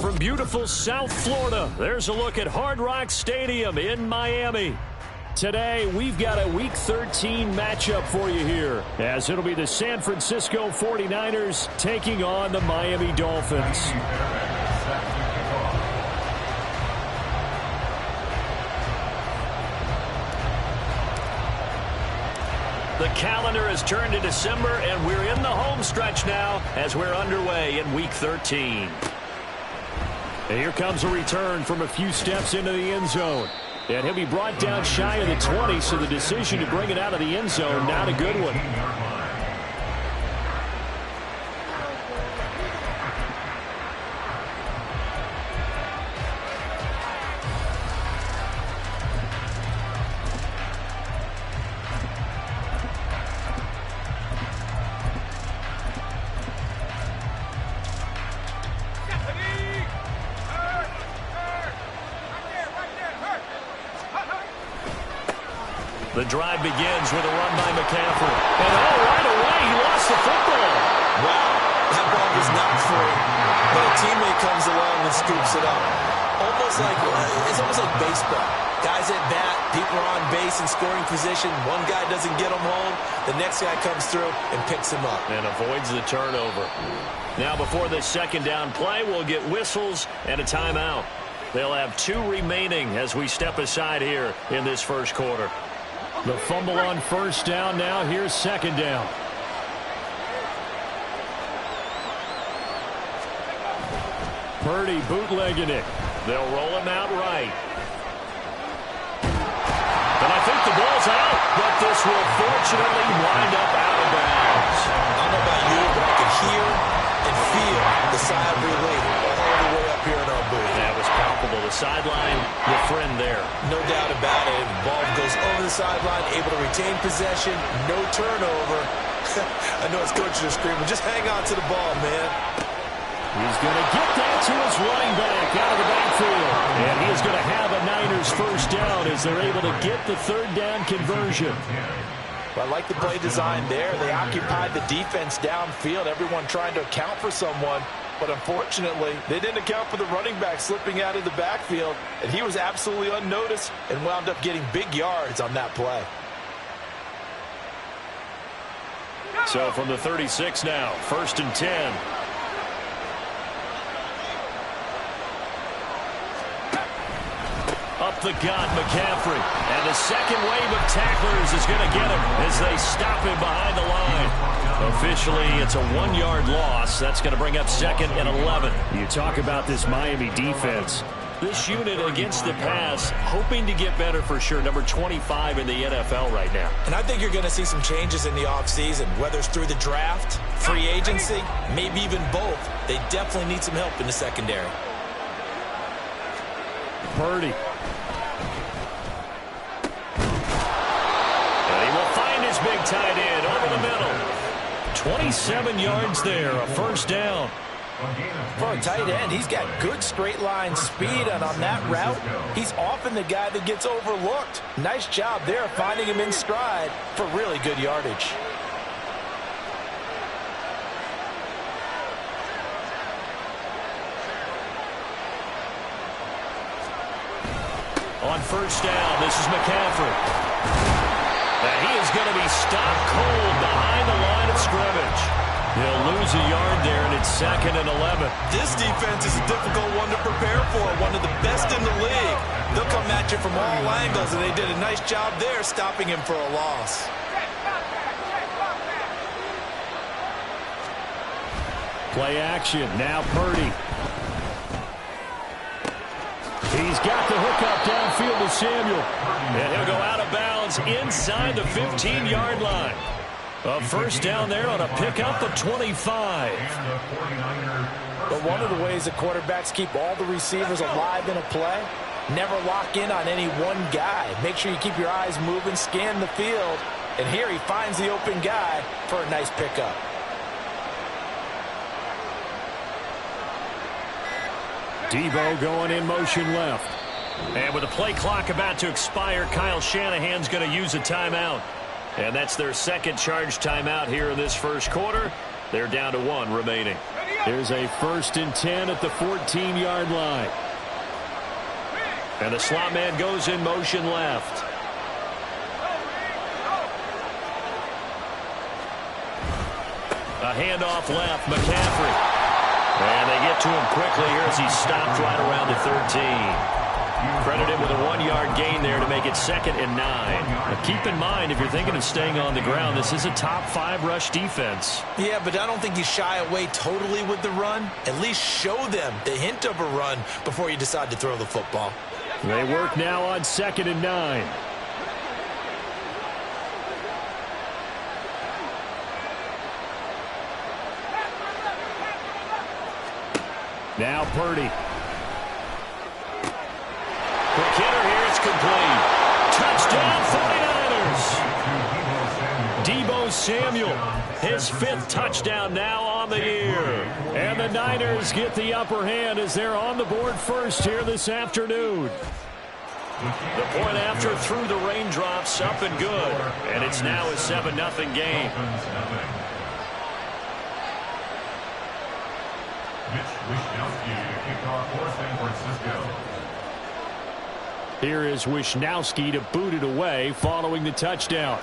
from beautiful South Florida, there's a look at Hard Rock Stadium in Miami. Today, we've got a Week 13 matchup for you here, as it'll be the San Francisco 49ers taking on the Miami Dolphins. The calendar has turned to December, and we're in the home stretch now as we're underway in Week 13. And here comes a return from a few steps into the end zone. And he'll be brought down shy of the 20, so the decision to bring it out of the end zone, not a good one. The drive begins with a run by McCaffrey. And right away, he lost the football. Wow, that ball was not free, but a teammate comes along and scoops it up. It's almost like baseball. Guys at bat, people are on base in scoring position. One guy doesn't get him home. The next guy comes through and picks him up. And avoids the turnover. Now before this second down play, we'll get whistles and a timeout. They'll have 2 remaining as we step aside here in this first quarter. The fumble on first down now. Here's second down. Purdy bootlegging it. They'll roll him out right. And I think the ball's out, but this will fortunately wind up out of bounds. I don't know about you, but I can hear and feel the sigh of relief all the way up here in our booth. That was palpable. The sideline, your friend there. No doubt about it. The ball goes over the sideline, able to retain possession, no turnover. I know his coaches are screaming, just hang on to the ball, man. He's going to get that to his running back out of the backfield. And he is going to have a Niners first down as they're able to get the third down conversion. Well, I like the play design there. They occupied the defense downfield, everyone trying to account for someone. But unfortunately, they didn't account for the running back slipping out of the backfield. And he was absolutely unnoticed and wound up getting big yards on that play. So from the 36 now, 1st and 10. Up the gut, McCaffrey. And the second wave of tacklers is going to get him as they stop him behind the line. Officially, it's a 1-yard loss. That's going to bring up 2nd and 11. You talk about this Miami defense. This unit against the pass, hoping to get better for sure. Number 25 in the NFL right now. And I think you're going to see some changes in the offseason, whether it's through the draft, free agency, maybe even both. They definitely need some help in the secondary. Purdy. And he will find his big tight end over the middle. 27 yards there, a first down. For a tight end, he's got good straight line speed, and on that route, he's often the guy that gets overlooked. Nice job there finding him in stride for really good yardage. On first down, this is McCaffrey. And he is going to be stopped cold behind the line of scrimmage. He'll lose a yard there, and it's 2nd and 11. This defense is a difficult one to prepare for, one of the best in the league. They'll come at you from all angles, and they did a nice job there stopping him for a loss. Play action, now Purdy. He's got the hookup downfield to Samuel. And he'll go out of bounds inside the 15-yard line. A first down there on a pickup of 25. But one of the ways that quarterbacks keep all the receivers alive in a play, never lock in on any one guy. Make sure you keep your eyes moving, scan the field. And here he finds the open guy for a nice pickup. Debo going in motion left. And with the play clock about to expire, Kyle Shanahan's going to use a timeout. And that's their second charge timeout here in this first quarter. They're down to 1 remaining. Here's a 1st and 10 at the 14-yard line. And the slot man goes in motion left. A handoff left, McCaffrey. And they get to him quickly here as he stopped right around the 13. Credit him with a 1-yard gain there to make it 2nd and 9. Now keep in mind, if you're thinking of staying on the ground, this is a top 5 rush defense. Yeah, but I don't think you shy away totally with the run. At least show them the hint of a run before you decide to throw the football. They work now on 2nd and 9. Now Purdy. Quick hitter here, it's complete. Touchdown 49ers. Deebo Samuel, his 5th touchdown now on the year. And the Niners get the upper hand as they're on the board first here this afternoon. The point after through the raindrops, up and good. And it's now a 7-0 game. Here is Wishnowsky to boot it away following the touchdown.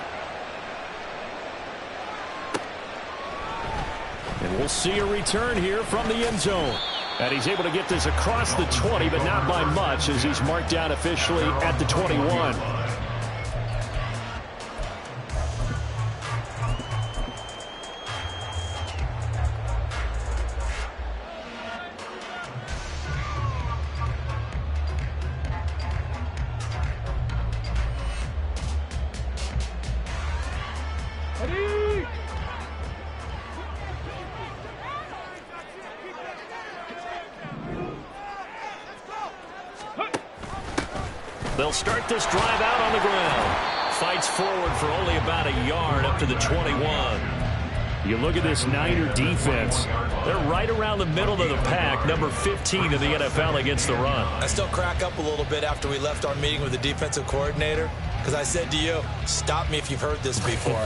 And we'll see a return here from the end zone. And he's able to get this across the 20, but not by much as he's marked down officially at the 21. They'll start this drive out on the ground. Fights forward for only about a yard up to the 21. You look at this Niner defense. They're right around the middle of the pack, number 15 in the NFL against the run. I still crack up a little bit after we left our meeting with the defensive coordinator because I said to you, stop me if you've heard this before.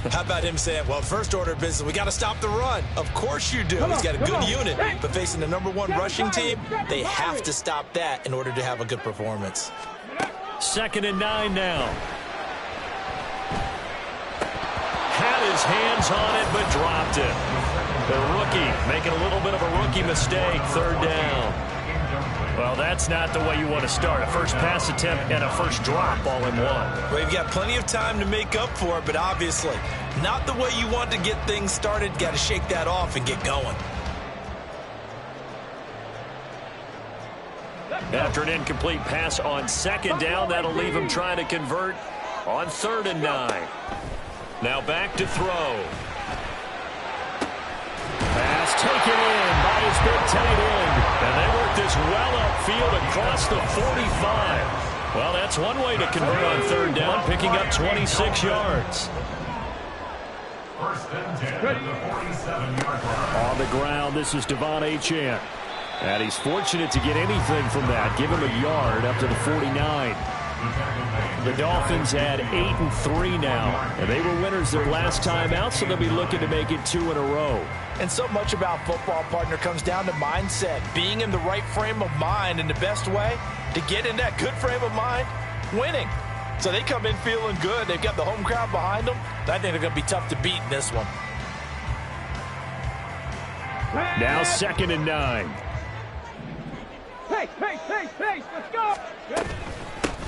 How about him saying, well, first order of business, we got to stop the run. Of course you do. He's got a good unit, but facing the #1 rushing team, they have to stop that in order to have a good performance. 2nd and 9 now. Had his hands on it, but dropped it. The rookie making a little bit of a rookie mistake. 3rd down. Well, that's not the way you want to start. A first pass attempt and a first drop all in one. Well, you've got plenty of time to make up for it, but obviously not the way you want to get things started. Got to shake that off and get going. After an incomplete pass on 2nd down, that'll leave him trying to convert on 3rd and 9. Now back to throw. Pass taken in by his big tight end. And they work this well upfield across the 45. Well, that's one way to convert on 3rd down, picking up 26 yards. 1st and 10 at the 47-yard line. On the ground, this is Devon Achane. And he's fortunate to get anything from that. Give him a yard up to the 49. The Dolphins had 8-3 now. And they were winners their last time out, so they'll be looking to make it 2 in a row. And so much about football, partner, comes down to mindset. Being in the right frame of mind, and the best way to get in that good frame of mind, winning. So they come in feeling good. They've got the home crowd behind them. I think they're going to be tough to beat in this one. Now 2nd and 9. Hey, let's go!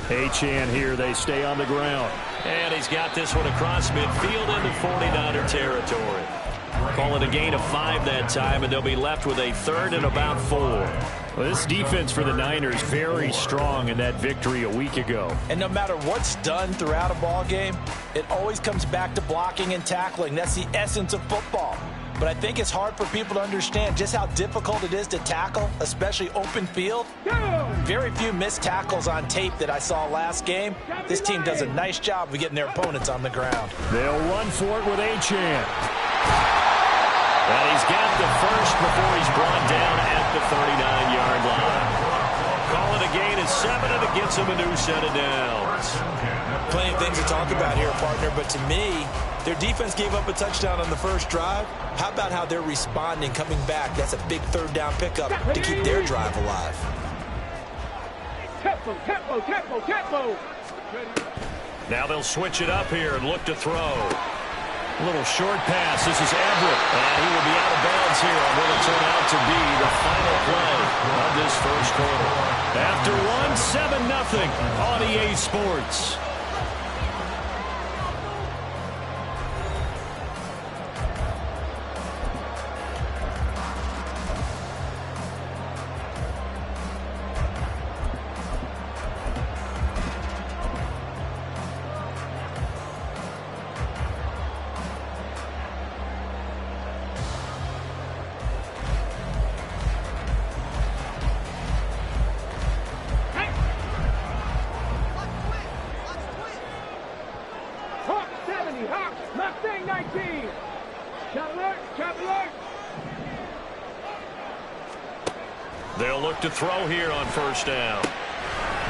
Achane here, they stay on the ground. And he's got this one across midfield into 49er territory. Call it a gain of 5 that time, and they'll be left with a 3rd and about 4. Well, this defense for the Niners very strong in that victory a week ago. And no matter what's done throughout a ball game, it always comes back to blocking and tackling. That's the essence of football. But I think it's hard for people to understand just how difficult it is to tackle, especially open field. Very few missed tackles on tape that I saw last game. This team does a nice job of getting their opponents on the ground. They'll run for it with Achane. And he's got the first before he's brought down at the 39-yard line. Call it a gain of 7 and a gets him a new set of downs. Plenty of things to talk about here, partner, but to me, their defense gave up a touchdown on the first drive. How about how they're responding, coming back? That's a big third down pickup to keep their drive alive. Tempo, tempo, tempo, tempo. Now they'll switch it up here and look to throw. A little short pass. This is Everett, and he will be out of bounds here on what will turn out to be the final play of this first quarter. After one, 7-0 on EA Sports. Mustang 19. Shot alert, shot alert. They'll look to throw here on first down.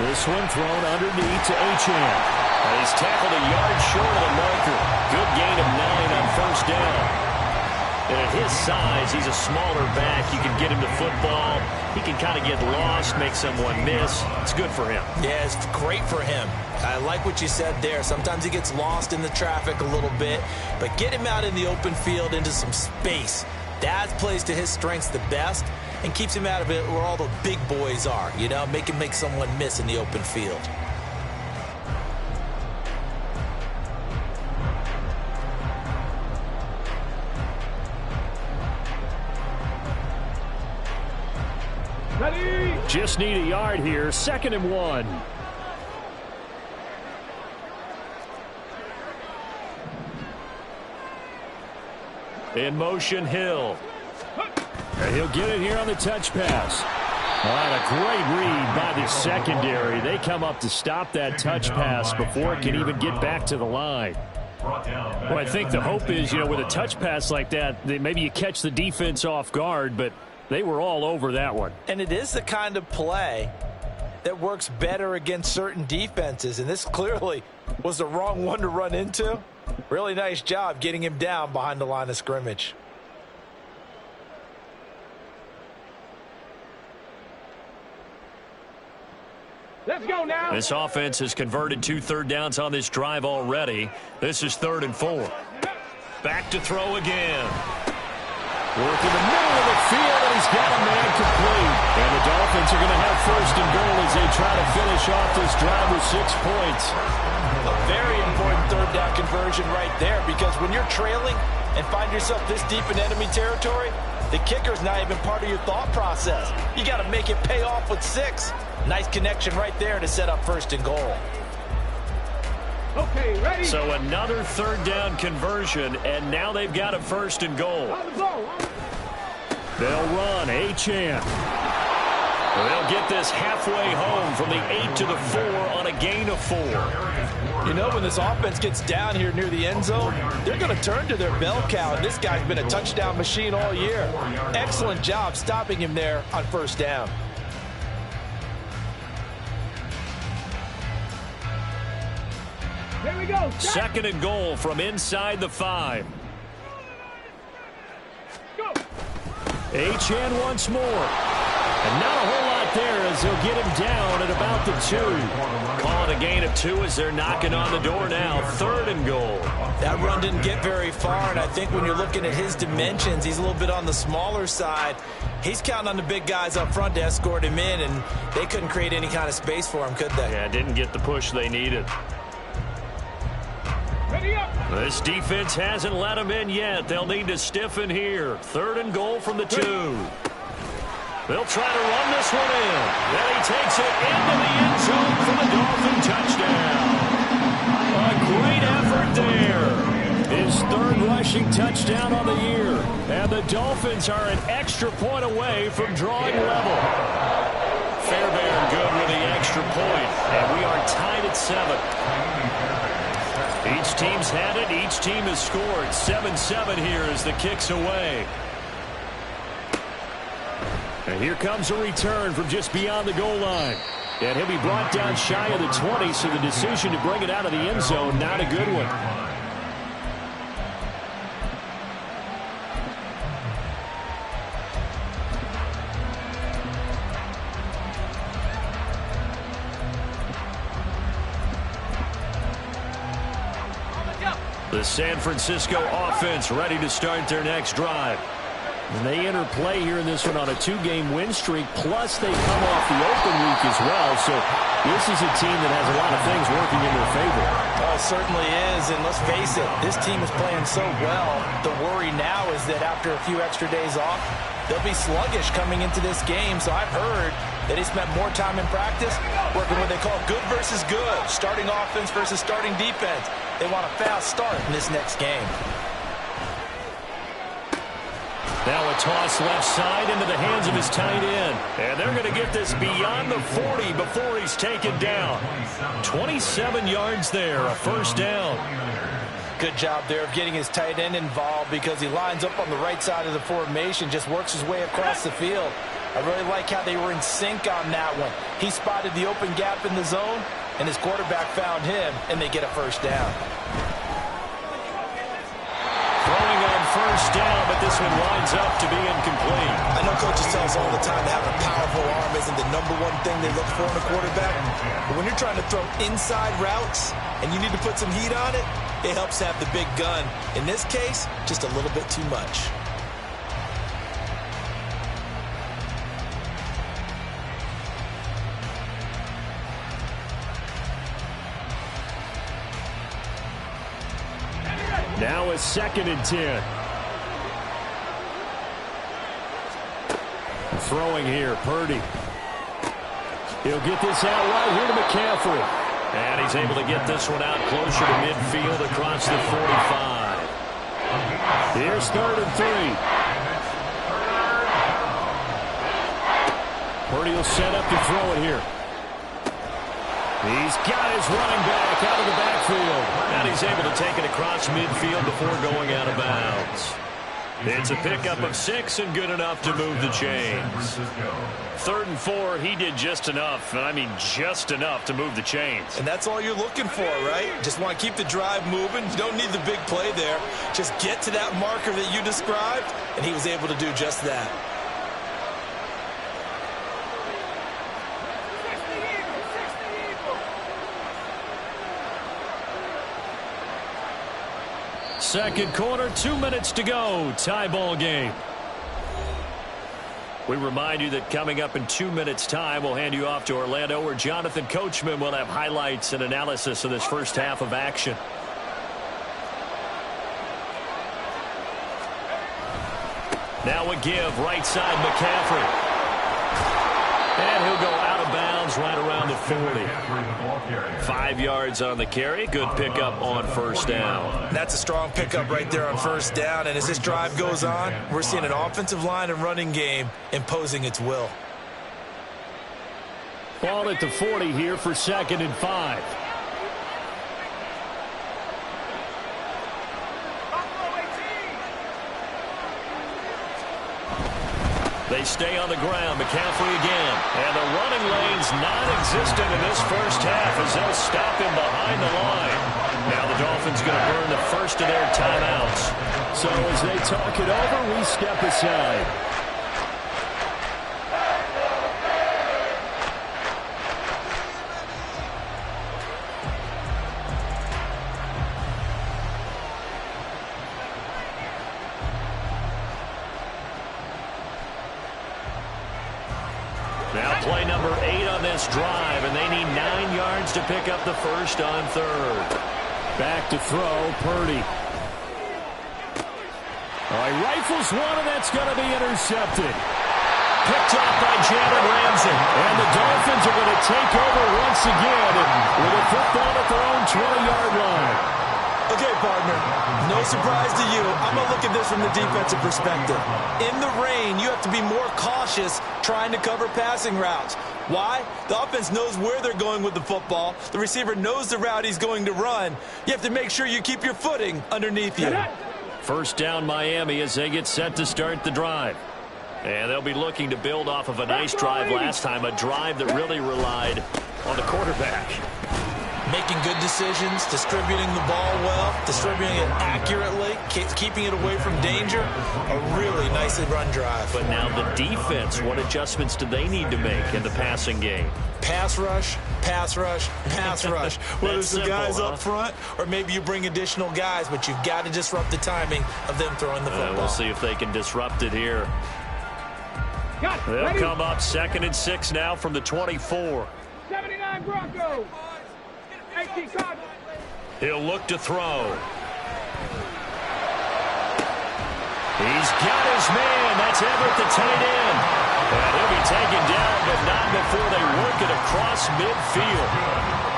This one thrown underneath to Achane. He's tackled a yard short of the marker. Good gain of 9 on first down. And at his size, he's a smaller back. You can get him to football. He can kind of get lost, make someone miss. It's good for him. Yeah, it's great for him. I like what you said there. Sometimes he gets lost in the traffic a little bit, but get him out in the open field into some space. That plays to his strengths the best and keeps him out of it where all the big boys are, you know, make him make someone miss in the open field. Ready? Just need a yard here. 2nd and 1. In motion, Hill. And he'll get it here on the touch pass. All right, a great read by the secondary. They come up to stop that touch pass before it can even get back to the line. Well, I think the hope is, you know, with a touch pass like that, maybe you catch the defense off guard, but they were all over that one. And it is the kind of play that works better against certain defenses, and this clearly was the wrong one to run into. Really nice job getting him down behind the line of scrimmage. Let's go now. This offense has converted 2 third downs on this drive already. This is 3rd and 4. Back to throw again. Work in the middle of the field, and he's got a man complete. And the Dolphins are going to have 1st and goal as they try to finish off this drive with 6 points. A very important third down conversion right there, because when you're trailing and find yourself this deep in enemy territory, the kicker's not even part of your thought process. You got to make it pay off with 6. Nice connection right there to set up 1st and goal. Okay, ready? So another third down conversion, and now they've got a 1st and goal. On the ball. They'll run. Achane. They'll get this halfway home from the 8 to the 4 on a gain of 4. You know, when this offense gets down here near the end zone, they're going to turn to their bell cow, and this guy's been a touchdown machine all year. Excellent job stopping him there on 1st down. Here we go. 2nd and goal from inside the 5. Go. Achane once more. And not a whole lot there as he'll get him down at about the 2. Call it a gain of 2 as they're knocking on the door now. 3rd and goal. That run didn't get very far, and I think when you're looking at his dimensions, he's a little bit on the smaller side. He's counting on the big guys up front to escort him in, and they couldn't create any kind of space for him, could they? Yeah, didn't get the push they needed. Ready up. This defense hasn't let him in yet. They'll need to stiffen here. 3rd and goal from the 2. They'll try to run this one in. Then he takes it into the end zone for the Dolphin touchdown. A great effort there. His 3rd rushing touchdown on the year. And the Dolphins are an extra point away from drawing level. Fairbairn good with the extra point. And we are tied at 7. Each team's had it. Each team has scored. 7-7 here as the kick's away. And here comes a return from just beyond the goal line. And he'll be brought down shy of the 20, so the decision to bring it out of the end zone, not a good one. The San Francisco offense ready to start their next drive. And they enter play here in this one on a 2-game win streak, plus they come off the open week as well. So this is a team that has a lot of things working in their favor. Oh, it certainly is, and let's face it, this team is playing so well. The worry now is that after a few extra days off, they'll be sluggish coming into this game. So I've heard that he spent more time in practice working what they call good versus good, starting offense versus starting defense. They want a fast start in this next game. Now a toss left side into the hands of his tight end. And they're going to get this beyond the 40 before he's taken down. 27 yards there, a first down. Good job there of getting his tight end involved because he lines up on the right side of the formation, just works his way across the field. I really like how they were in sync on that one. He spotted the open gap in the zone, and his quarterback found him, and they get a first down. Throwing on first down, but this one winds up to be incomplete. I know coaches tell us all the time that having a powerful arm isn't the #1 thing they look for in a quarterback. But when you're trying to throw inside routes and you need to put some heat on it, it helps have the big gun. In this case, just a little bit too much. Now a 2nd and 10. Throwing here, Purdy. He'll get this out right here to McCaffrey. And he's able to get this one out closer to midfield across the 45. Here's 3rd and 3. Purdy will set up to throw it here. He's got his running back out of the backfield. And he's able to take it across midfield before going out of bounds. It's a pickup of 6 and good enough to move the chains. 3rd and 4, he did just enough, and I mean just enough to move the chains. And that's all you're looking for, right? Just want to keep the drive moving. You don't need the big play there. Just get to that marker that you described, and he was able to do just that. Second quarter, 2 minutes to go. Tie ball game. We remind you that coming up in 2 minutes' time, we'll hand you off to Orlando, where Jonathan Coachman will have highlights and analysis of this first half of action. Now a give, right side McCaffrey. And he'll go out of bounds right around the 40. 5 yards on the carry. Good pickup on first down. That's a strong pickup right there on first down. And as this drive goes on, we're seeing an offensive line and running game imposing its will. Ball at the 40 here for 2nd and 5. They stay on the ground. McCaffrey again. And the running lane's non-existent in this first half as they'll stop him behind the line. Now the Dolphins going to burn the first of their timeouts. So as they talk it over, we step aside. Now play number 8 on this drive, and they need 9 yards to pick up the first on 3rd. Back to throw, Purdy. All right, rifles one, and that's going to be intercepted. Picked off by Jalen Ramsey. And the Dolphins are going to take over once again with a football at their own 20-yard line. Okay, partner, no surprise to you. I'm going to look at this from the defensive perspective. In the rain, you have to be more cautious trying to cover passing routes. Why? The offense knows where they're going with the football. The receiver knows the route he's going to run. You have to make sure you keep your footing underneath you. First down Miami as they get set to start the drive. And they'll be looking to build off of a nice drive last time, a drive that really relied on the quarterback. Making good decisions, distributing the ball well, distributing it accurately, keeping it away from danger. A really nicely run drive. But now the defense, what adjustments do they need to make in the passing game? Pass rush, pass rush, pass rush. Whether it's the guys simple, up front or maybe you bring additional guys, but you've got to disrupt the timing of them throwing the football. We'll see if they can disrupt it here. They'll Ready? come up 2nd and 6 now from the 24. 79 Broncos. 18 Cardinals. He'll look to throw. He's got his man. That's Everett, the tight end. And he'll be taken down, but not before they work it across midfield.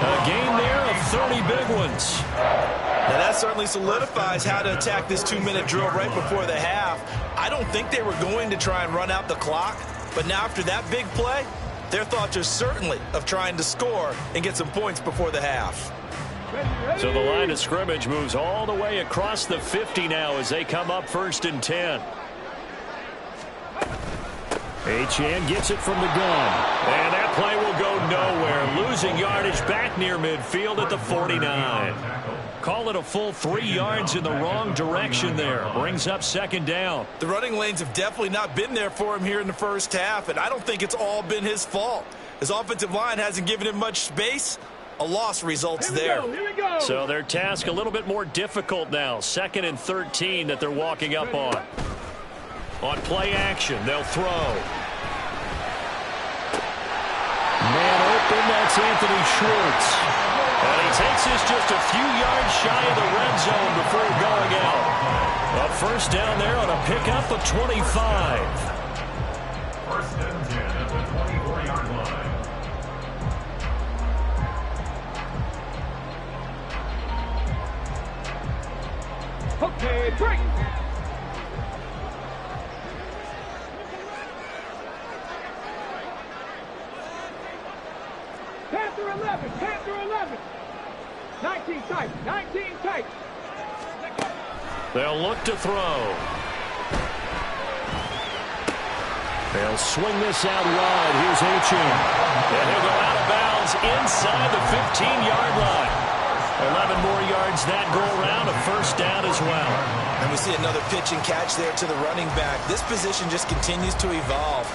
A game there of 30 big ones. Now that certainly solidifies how to attack this 2-minute drill right before the half. I don't think they were going to try and run out the clock, but now after that big play, their thoughts are certainly of trying to score and get some points before the half. So the line of scrimmage moves all the way across the 50 now as they come up 1st and 10. Achane gets it from the gun. And that play will go nowhere. Losing yardage back near midfield at the 49. Call it a full 3 yards in the wrong direction there. Brings up 2nd down. The running lanes have definitely not been there for him here in the first half, and I don't think it's all been his fault. His offensive line hasn't given him much space. A loss results there. Here we go. So their task a little bit more difficult now. 2nd and 13 that they're walking up on. On play action, they'll throw. Man open, that's Anthony Schwartz. And he takes this just a few yards shy of the red zone before going out. A 1st down there on a pickup of 25. 1st and 10 at the 24-yard line. Okay, break. Panther 11, Panther 11. 19 tight, 19 tight. They'll look to throw. They'll swing this out wide. Here's Achane. And he'll go out of bounds inside the 15-yard line. 11 more yards that go around, a 1st down as well. And we see another pitch and catch there to the running back. This position just continues to evolve.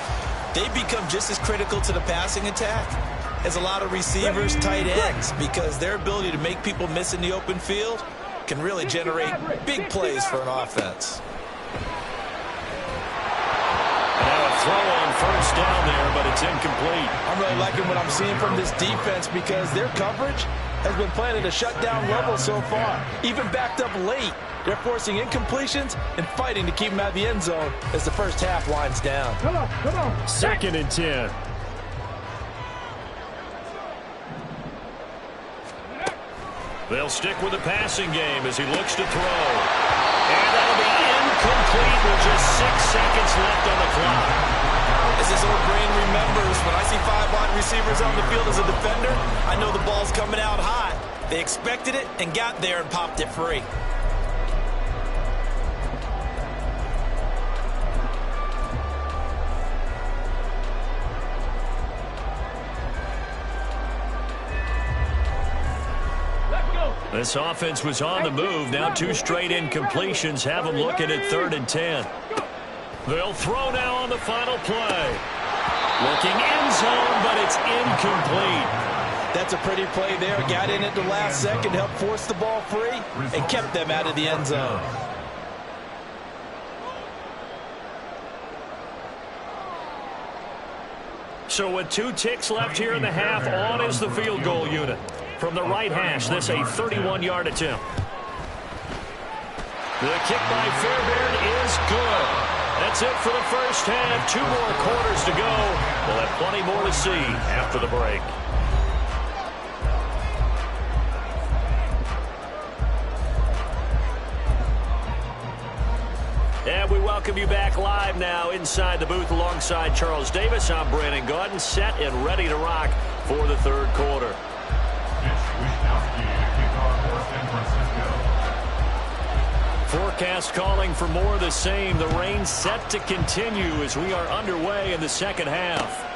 They become just as critical to the passing attack as a lot of receivers, tight ends, because their ability to make people miss in the open field can really generate big plays for an offense. Now a throw on 1st down there, but it's incomplete. I'm really liking what I'm seeing from this defense because their coverage has been playing at a shutdown level so far. Even backed up late, they're forcing incompletions and fighting to keep them out of the end zone as the first half winds down. Come on, come on. 2nd and 10. They'll stick with the passing game as he looks to throw. And that'll be incomplete with just 6 seconds left on the clock. As this old brain remembers, when I see 5 wide receivers on the field as a defender, I know the ball's coming out high. They expected it and got there and popped it free. This offense was on the move. Now 2 straight incompletions have them looking at 3rd and 10. They'll throw now on the final play. Looking end zone, but it's incomplete. That's a pretty play there. Got in at the last second, helped force the ball free, and kept them out of the end zone. So with 2 ticks left here in the half, on is the field goal unit. From the right hash, this a 31-yard attempt. The kick by Fairbairn is good. That's it for the first half. 2 more quarters to go. We'll have plenty more to see after the break. And we welcome you back live now inside the booth alongside Charles Davis. I'm Brandon Gaudin, set and ready to rock for the 3rd quarter. Forecast calling for more of the same. The rain set to continue as we are underway in the second half.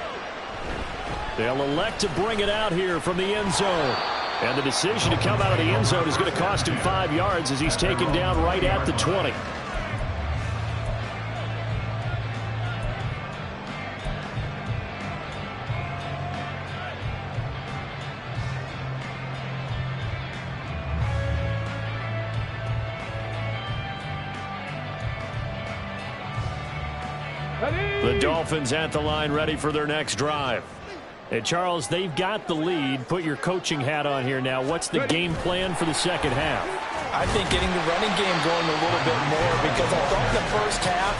They'll elect to bring it out here from the end zone. And the decision to come out of the end zone is going to cost him 5 yards as he's taken down right at the 20. The Dolphins at the line ready for their next drive. And Charles, they've got the lead. Put your coaching hat on here now. What's the game plan for the second half? I think getting the running game going a little bit more, because I thought the first half,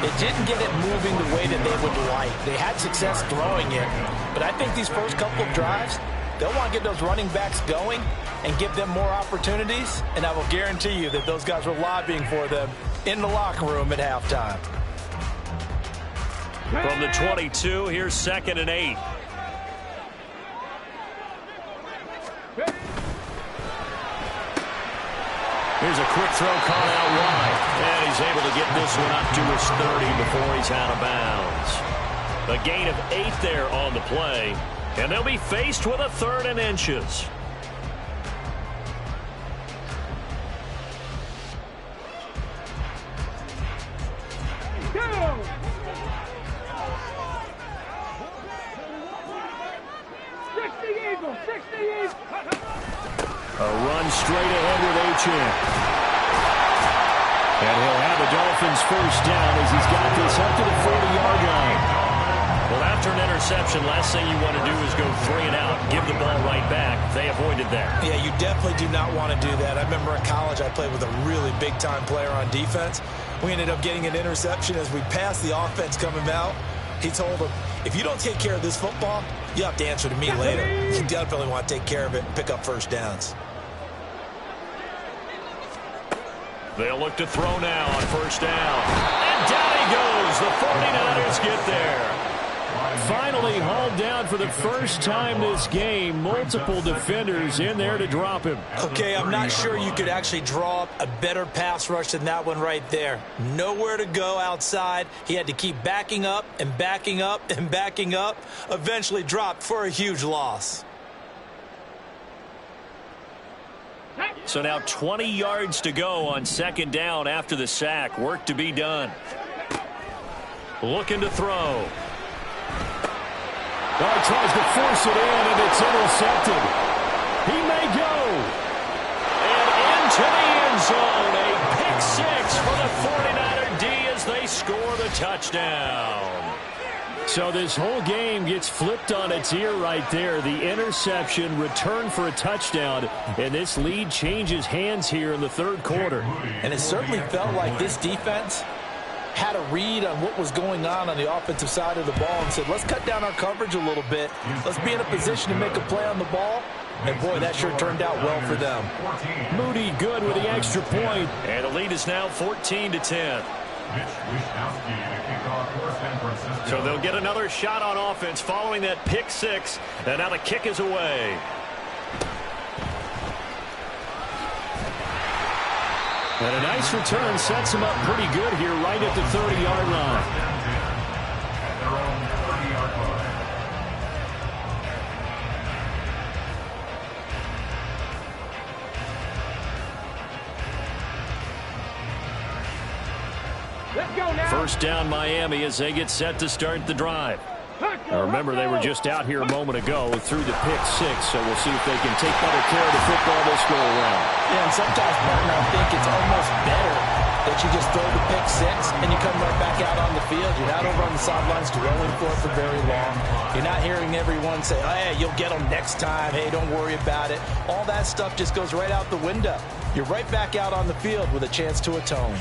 it didn't get it moving the way that they would like. They had success throwing it, but I think these first couple of drives, they'll want to get those running backs going and give them more opportunities, and I will guarantee you that those guys were lobbying for them in the locker room at halftime. From the 22, here's 2nd and 8. Here's a quick throw caught out wide. And he's able to get this one up to his 30 before he's out of bounds. A gain of 8 there on the play. And they'll be faced with a 3rd and inches. A run straight ahead with Achane. And he'll have the Dolphins first down as he's got this up to the 40-yard line. Well, after an interception, last thing you want to do is go 3 and out, give the ball right back. They avoided that. Yeah, you definitely do not want to do that. I remember in college I played with a really big-time player on defense. We ended up getting an interception as we passed the offense coming out. He told him, if you don't take care of this football, you have to answer to me later. You definitely want to take care of it and pick up first downs. They'll look to throw now on first down. And down he goes. The 49ers get there. Finally hauled down for the first time this game. Multiple defenders in there to drop him. Okay, I'm not sure you could actually draw up a better pass rush than that one right there. Nowhere to go outside. He had to keep backing up and backing up and backing up. Eventually dropped for a huge loss. So now 20 yards to go on 2nd down after the sack. Work to be done. Looking to throw. Tries to force it in, and it's intercepted. He may go. And into the end zone. A pick 6 for the 49er D as they score the touchdown. So this whole game gets flipped on its ear right there. The interception, return for a touchdown, and this lead changes hands here in the 3rd quarter. And it certainly felt like this defense had a read on what was going on the offensive side of the ball and said, let's cut down our coverage a little bit. Let's be in a position to make a play on the ball. And, boy, that sure turned out well for them. Moody good with the extra point. And the lead is now 14-10. So they'll get another shot on offense following that pick 6. And now the kick is away. And a nice return sets him up pretty good here right at the 30-yard line. First down Miami as they get set to start the drive. Now remember, they were just out here a moment ago through the pick 6, so we'll see if they can take better care of the football this go around. Yeah, and sometimes, Martin, I think it's almost better that you just throw the pick 6 and you come right back out on the field. You're not over on the sidelines dwelling for it for very long. You're not hearing everyone say, oh, hey, you'll get them next time. Hey, don't worry about it. All that stuff just goes right out the window. You're right back out on the field with a chance to atone.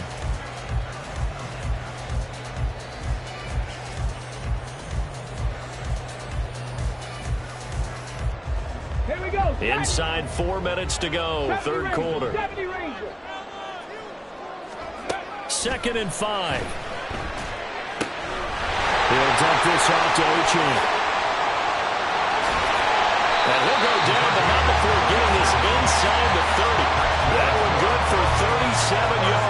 Inside 4 minutes to go, 3rd quarter. 2nd and 5. He'll dump this off to Achane. And he'll go down, but not before getting this inside the 30. That one good for 37 yards.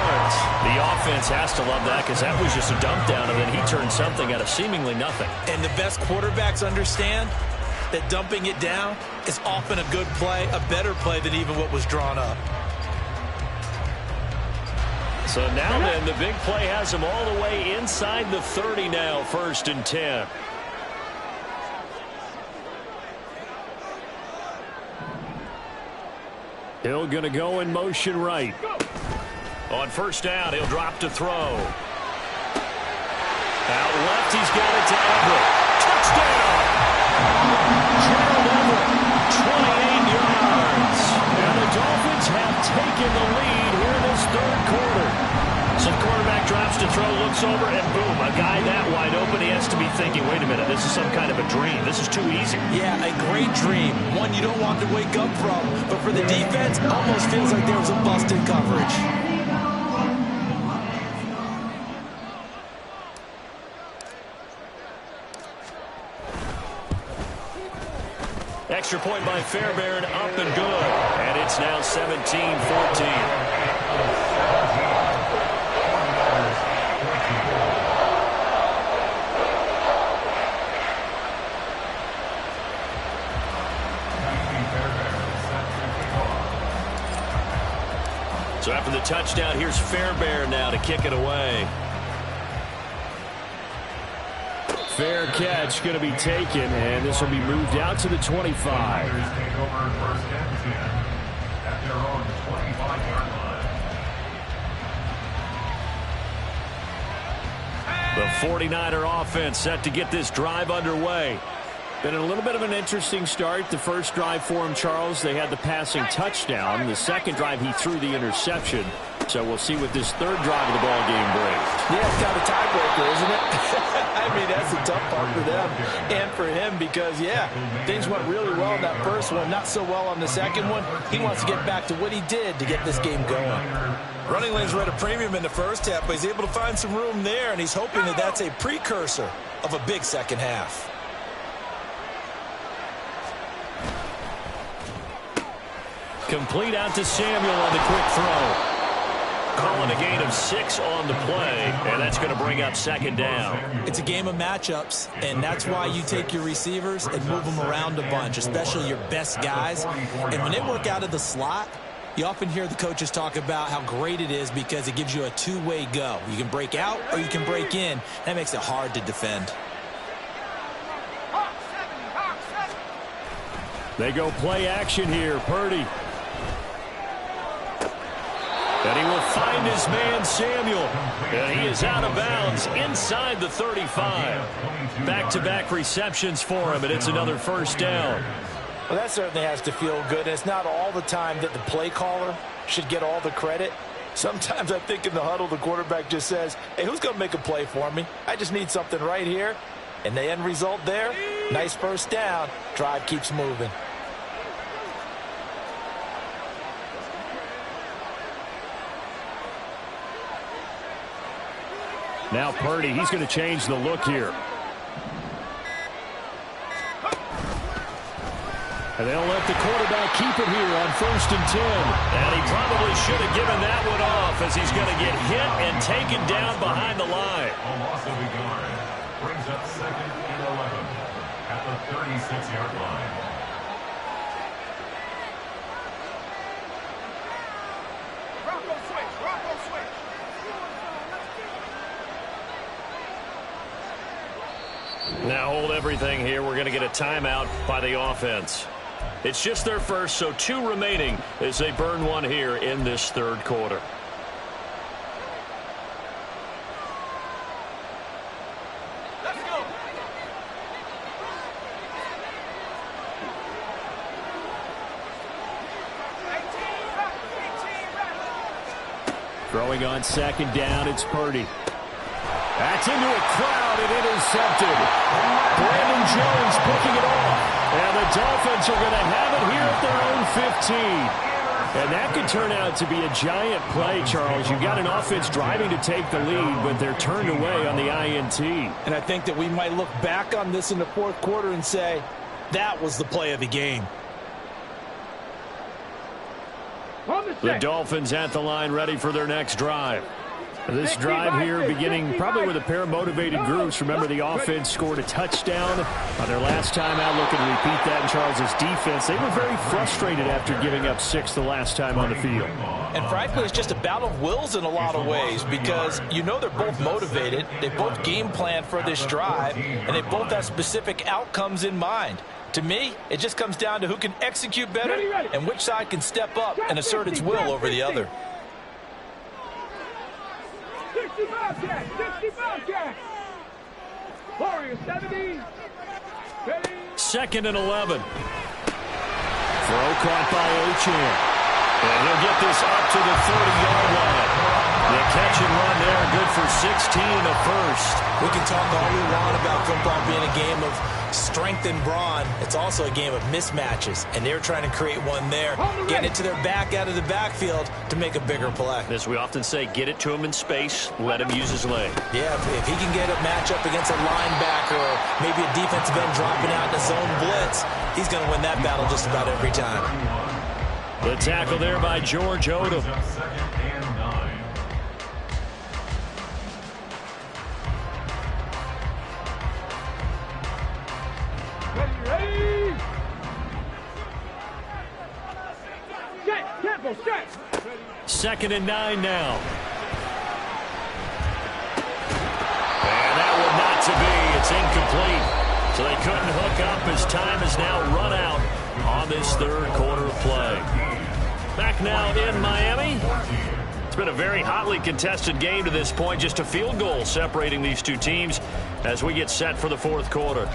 defense has to love that because that was just a dump down, and then he turned something out of seemingly nothing. And the best quarterbacks understand that dumping it down is often a good play, a better play than even what was drawn up. So now then, the big play has him all the way inside the 30 now, 1st and 10. Hill going to go in motion right. On 1st down, he'll drop to throw. Out left, he's got it to Everett. Touchdown! Gerald Everett, 28 yards. And the Dolphins have taken the lead here in this 3rd quarter. So the quarterback drops to throw, looks over, and boom, a guy that wide open, he has to be thinking, wait a minute, this is some kind of a dream. This is too easy. Yeah, a great dream. One you don't want to wake up from. But for the defense, it almost feels like there was a bust in coverage. Extra point by Fairbairn, up and good. And it's now 17-14. So after the touchdown, here's Fairbairn now to kick it away. Fair catch going to be taken, and this will be moved out to the 25. The 49er offense set to get this drive underway. Been a little bit of an interesting start. The first drive for him, Charles, they had the passing touchdown. The second drive, he threw the interception. So we'll see what this 3rd drive of the ball game brings. Yeah, it's kind of a tiebreaker, isn't it? I mean, that's the tough part for them and for him because, yeah, things went really well in that first one, not so well on the second one. He wants to get back to what he did to get this game going. Running lanes were at a premium in the first half, but he's able to find some room there, and he's hoping that that's a precursor of a big second half. Complete out to Samuel on the quick throw. Calling a gain of 6 on the play, and that's going to bring up 2nd down. It's a game of matchups, and that's why you take your receivers and move them around a bunch, especially your best guys. And when they work out of the slot, you often hear the coaches talk about how great it is because it gives you a two-way go. You can break out or you can break in. That makes it hard to defend. They go play action here. Purdy. And he will find his man, Samuel. And he is out of bounds inside the 35. Back-to-back receptions for him, and it's another 1st down. Well, that certainly has to feel good. It's not all the time that the play caller should get all the credit. Sometimes I think in the huddle, the quarterback just says, hey, who's going to make a play for me? I just need something right here. And the end result there, nice 1st down. Drive keeps moving. Now Purdy, he's going to change the look here. And they'll let the quarterback keep it here on 1st and 10. And he probably should have given that one off as he's going to get hit and taken down behind the line. A loss of a yard brings up 2nd and 11 at the 36-yard line. Rocco switch, Rocco switch. Now hold everything here. We're going to get a timeout by the offense. It's just their first, so 2 remaining as they burn one here in this 3rd quarter. Let's go. Throwing on 2nd down, it's Purdy. That's into a crowd and intercepted. Brandon Jones picking it off. And the Dolphins are going to have it here at their own 15. And that could turn out to be a giant play, Charles. You've got an offense driving to take the lead, but they're turned away on the INT. And I think that we might look back on this in the 4th quarter and say, that was the play of the game. The Dolphins at the line ready for their next drive. This drive here beginning probably with a pair of motivated groups. Remember, the offense scored a touchdown on their last time out. Looking to repeat that in Charles' defense. They were very frustrated after giving up 6 the last time on the field. And frankly, it's just a battle of wills in a lot of ways because you know they're both motivated. They both game plan for this drive, and they both have specific outcomes in mind. To me, it just comes down to who can execute better and which side can step up and assert its will over the other. 65 catch, 65 catch. Warriors 70. Ready. 2nd and 11. Throw caught by Achane. And he'll get this up to the 30-yard line. The catch and run there, good for 16 and a first. We can talk all we want about football being a game of strength and brawn. It's also a game of mismatches, and they're trying to create one there, getting it to their back out of the backfield to make a bigger play. As we often say, get it to him in space, let him use his leg. Yeah, if he can get a matchup against a linebacker or maybe a defensive end dropping out in a zone blitz, he's going to win that battle just about every time. The tackle there by George Odom. Ready. Set, tempo, set. 2nd and 9 now. And that one not to be. It's incomplete. So they couldn't hook up as time has now run out on this 3rd quarter of play. Back now in Miami. It's been a very hotly contested game to this point. Just a field goal separating these two teams as we get set for the 4th quarter.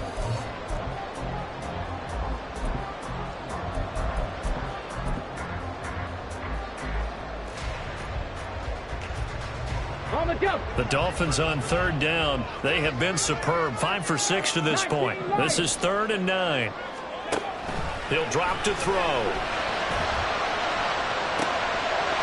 The Dolphins on 3rd down. They have been superb. 5 for 6 to this point. This is 3rd and 9. He'll drop to throw.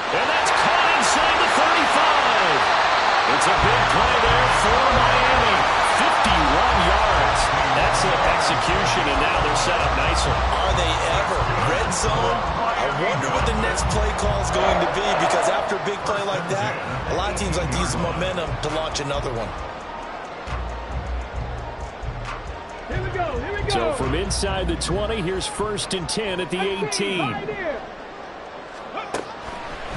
And that's caught inside the 35. It's a big play there for Miami. 51 yards. Excellent execution, and now they're set up nicely. Are they ever? Red zone? I wonder what the next play call is going to be, because after a big play like that, a lot of teams like to use the momentum to launch another one. Here we go, here we go. So from inside the 20, here's 1st and 10 at the 18.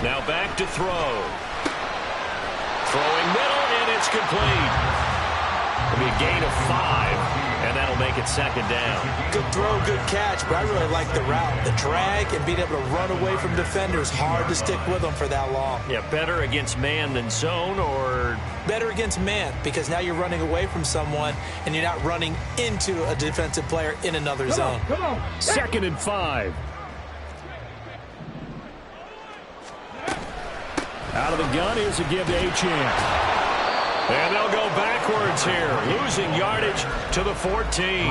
Now back to throw. Throwing middle, and it's complete. It'll be a gain of 5, and that'll make it 2nd down. Good throw, good catch, but I really like the route. The drag and being able to run away from defenders, hard to stick with them for that long. Yeah, better against man than zone, or? Better against man, because now you're running away from someone, and you're not running into a defensive player in another zone. Come on. 2nd and 5. Out of the gun, here's a give to Achane. And they'll go backwards here, losing yardage to the 14.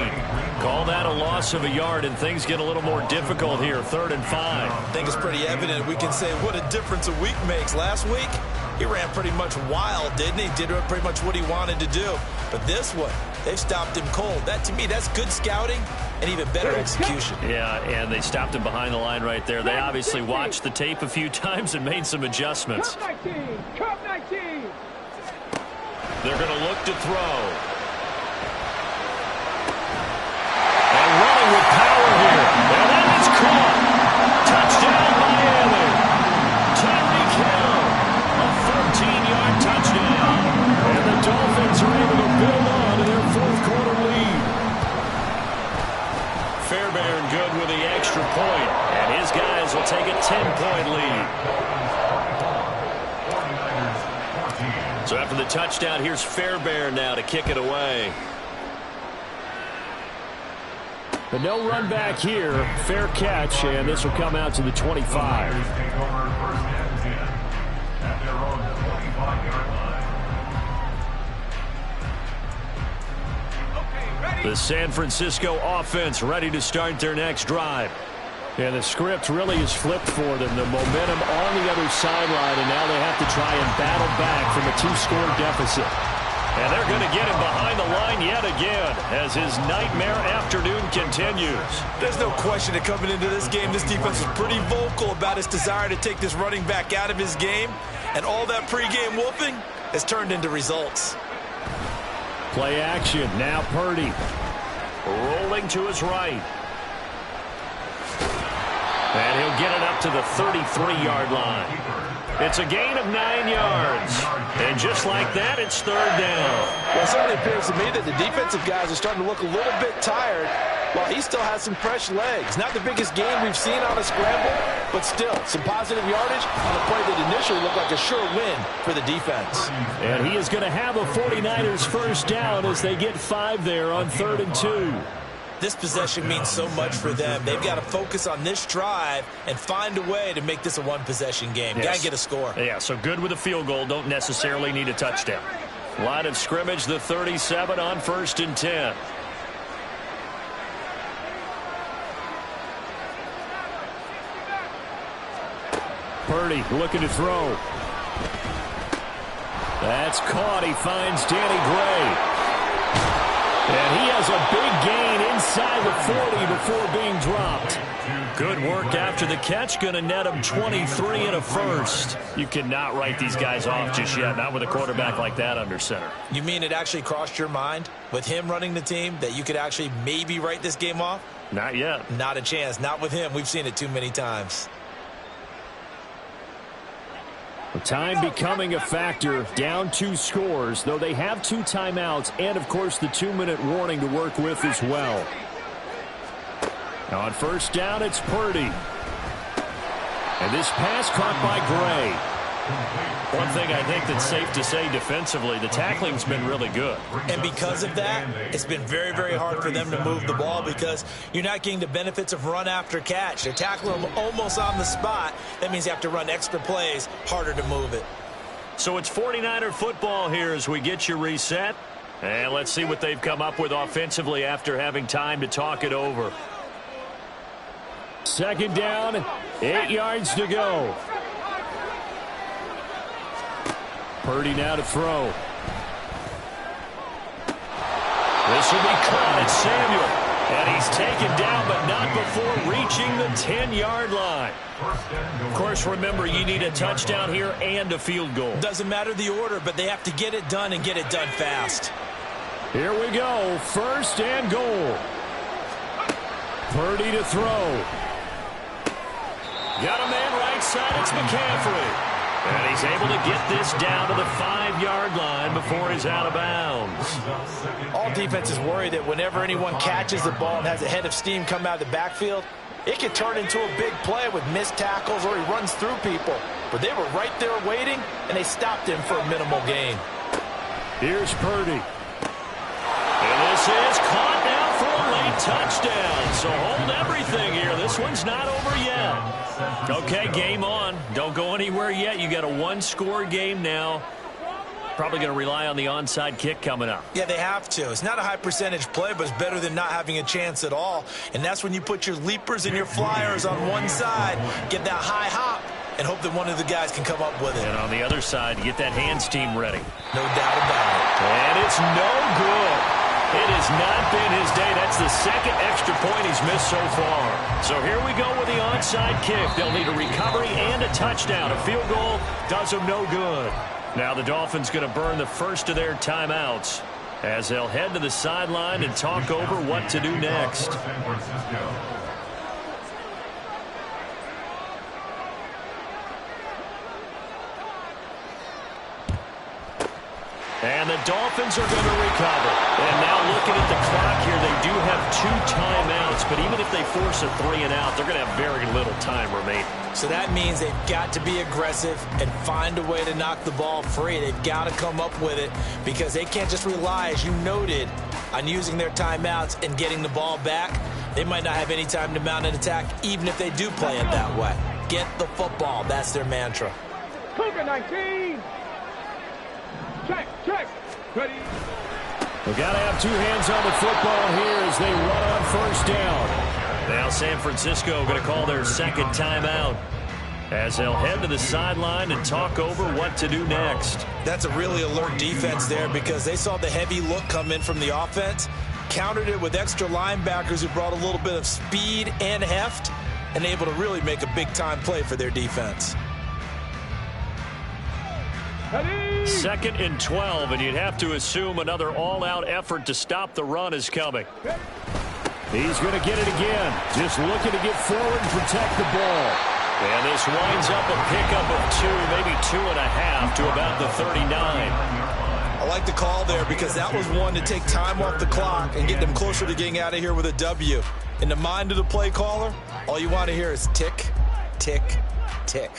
Call that a loss of a yard, and things get a little more difficult here, 3rd and 5. I think it's pretty evident. We can say what a difference a week makes. Last week, he ran pretty much wild, didn't he? Did pretty much what he wanted to do. But this one, they've stopped him cold. That, to me, that's good scouting and even better execution. Yeah, and they stopped him behind the line right there. They obviously watched the tape a few times and made some adjustments. Cup 19, Cup 19. They're going to look to throw. And running with power here. And that is caught. Touchdown, Miami. Tyreek Hill. A 14-yard touchdown. And the Dolphins are able to build on to their 4th quarter lead. Fairbairn good with the extra point. And his guys will take a 10-point lead. So after the touchdown, here's Fairbairn now to kick it away. But no run back here. Fair catch, and this will come out to the 25. The San Francisco offense ready to start their next drive. And the script really is flipped for them. The momentum on the other sideline, and now they have to try and battle back from a 2-score deficit. And they're going to get him behind the line yet again as his nightmare afternoon continues. There's no question that coming into this game, this defense was pretty vocal about its desire to take this running back out of his game. And all that pregame whooping has turned into results. Play action. Now Purdy. Rolling to his right. And he'll get it up to the 33-yard line. It's a gain of 9 yards. And just like that, it's third down. Well, it certainly appears to me that the defensive guys are starting to look a little bit tired while he still has some fresh legs. Not the biggest gain we've seen on a scramble, but still some positive yardage on a play that initially looked like a sure win for the defense. And he is going to have a 49ers first down as they get 5 there on 3rd and 2. This possession means so much for them. They've got to focus on this drive and find a way to make this a one-possession game. Yes. Got to get a score. Yeah, so good with a field goal. Don't necessarily need a touchdown. Line of scrimmage, the 37 on 1st and 10. Purdy looking to throw. That's caught. He finds Danny Gray. And he has a big gain inside the 40 before being dropped. Good work after the catch. Going to net him 23 and a first. You cannot write these guys off just yet. Not with a quarterback like that under center. You mean it actually crossed your mind with him running the team that you could actually maybe write this game off? Not yet. Not a chance. Not with him. We've seen it too many times. The time becoming a factor, down 2 scores, though they have 2 timeouts and, of course, the 2-minute warning to work with as well. Now on first down, it's Purdy. And this pass caught by Gray. One thing I think that's safe to say defensively, the tackling's been really good. And because of that, it's been very, very hard for them to move the ball because you're not getting the benefits of run after catch. They're tackling them almost on the spot. That means you have to run extra plays, harder to move it. So it's 49er football here as we get you reset. And let's see what they've come up with offensively after having time to talk it over. Second down, 8 yards to go. Purdy now to throw. This will be caught. It's Samuel. And he's taken down, but not before reaching the 10-yard line. Of course, remember, you need a touchdown here and a field goal. Doesn't matter the order, but they have to get it done and get it done fast. Here we go. First and goal. Purdy to throw. Got a man right side. It's McCaffrey. And he's able to get this down to the 5-yard line before he's out of bounds. All defenses worry that whenever anyone catches the ball and has a head of steam come out of the backfield, it could turn into a big play with missed tackles or he runs through people. But they were right there waiting, and they stopped him for a minimal gain. Here's Purdy. And this is caught now for a late touchdown. So hold everything here. This one's not over yet. Okay, game on. Don't go anywhere yet. You got a 1-score game now. Probably going to rely on the onside kick coming up. Yeah, they have to. It's not a high percentage play, but it's better than not having a chance at all. And that's when you put your leapers and your flyers on one side, get that high hop, and hope that one of the guys can come up with it. And on the other side, you get that hands team ready. No doubt about it. And it's no good. It has not been his day. That's the second extra point he's missed so far. So here we go with the onside kick. They'll need a recovery and a touchdown. A field goal does them no good. Now the Dolphins going to burn the first of their timeouts as they'll head to the sideline and talk over what to do next. And the Dolphins are going to recover. And now looking at the clock here, they do have 2 timeouts. But even if they force a 3 and out, they're going to have very little time remaining. So that means they've got to be aggressive and find a way to knock the ball free. They've got to come up with it because they can't just rely, as you noted, on using their timeouts and getting the ball back. They might not have any time to mount an attack, even if they do play it that way. Get the football. That's their mantra. Cougar 19. Check. Ready. We've got to have 2 hands on the football here as they run on first down. Now San Francisco going to call their second timeout as they'll head to the sideline and talk over what to do next. That's a really alert defense there because they saw the heavy look come in from the offense, countered it with extra linebackers who brought a little bit of speed and heft, and able to really make a big-time play for their defense. 2nd and 12, and you'd have to assume another all-out effort to stop the run is coming. He's going to get it again. Just looking to get forward and protect the ball. And this winds up a pickup of 2, maybe 2.5 to about the 39. I like the call there because that was one to take time off the clock and get them closer to getting out of here with a W. In the mind of the play caller, all you want to hear is tick, tick, tick.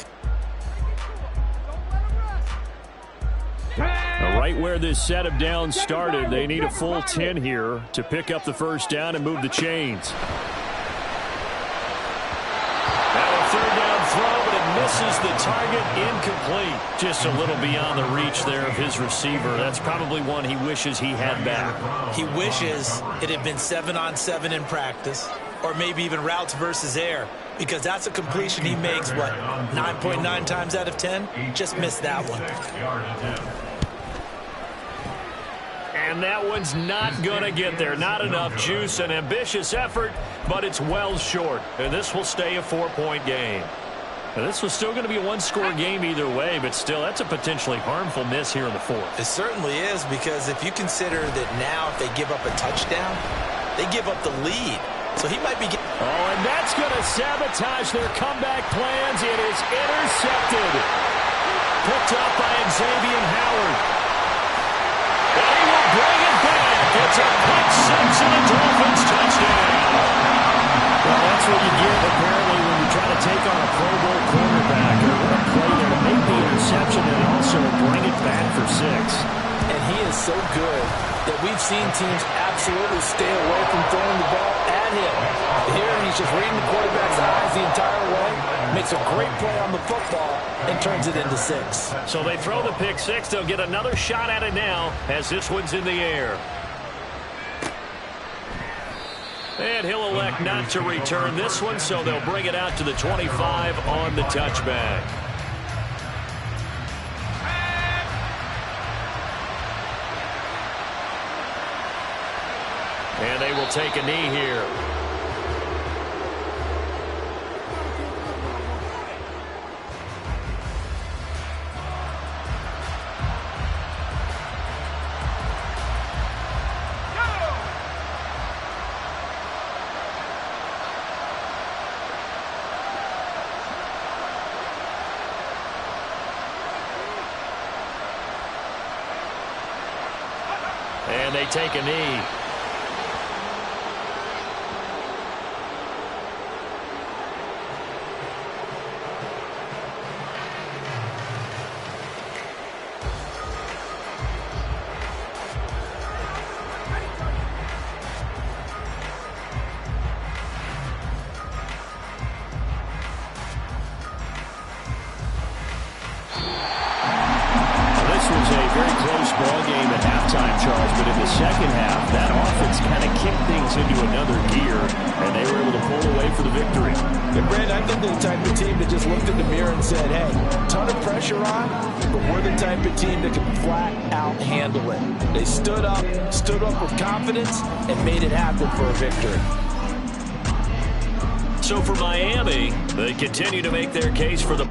Right where this set of downs started, they need a full 10 here to pick up the first down and move the chains. Now a 3rd down throw, but it misses the target, incomplete. Just a little beyond the reach there of his receiver. That's probably one he wishes he had back. He wishes it had been 7-on-7 in practice, or maybe even routes versus air, because that's a completion he makes, what, 9.9 times out of 10? Just missed that one. And that one's not going to get there. Not enough juice. An ambitious effort, but it's well short. And this will stay a 4-point game. Now, this was still going to be a 1-score game either way, but still, that's a potentially harmful miss here in the 4th. It certainly is, because if you consider that now if they give up a touchdown, they give up the lead. So he might be getting... Oh, and that's going to sabotage their comeback plans. It is intercepted. Picked up by Xavier Howard. And he will bring it back. It's a pick 6 and a Dolphins touchdown. Well, that's what you get, apparently, when you try to take on a Pro Bowl quarterback. Or what a play there to make the interception and also bring it back for 6. And he is so good that we've seen teams absolutely stay away from throwing the ball at him. Here, he's just reading the quarterback's eyes the entire way, makes a great play on the football, and turns it into 6. So they throw the pick 6. They'll get another shot at it now as this one's in the air. And he'll elect not to return this one, so they'll bring it out to the 25 on the touchback. And they will take a knee here. And they take a knee. Second half, that offense kind of kicked things into another gear, and they were able to pull away for the victory. And Brandon, I think they're the type of team that just looked in the mirror and said, hey, ton of pressure on, but we're the type of team that can flat out handle it. They stood up with confidence, and made it happen for a victory. So for Miami, they continue to make their case for the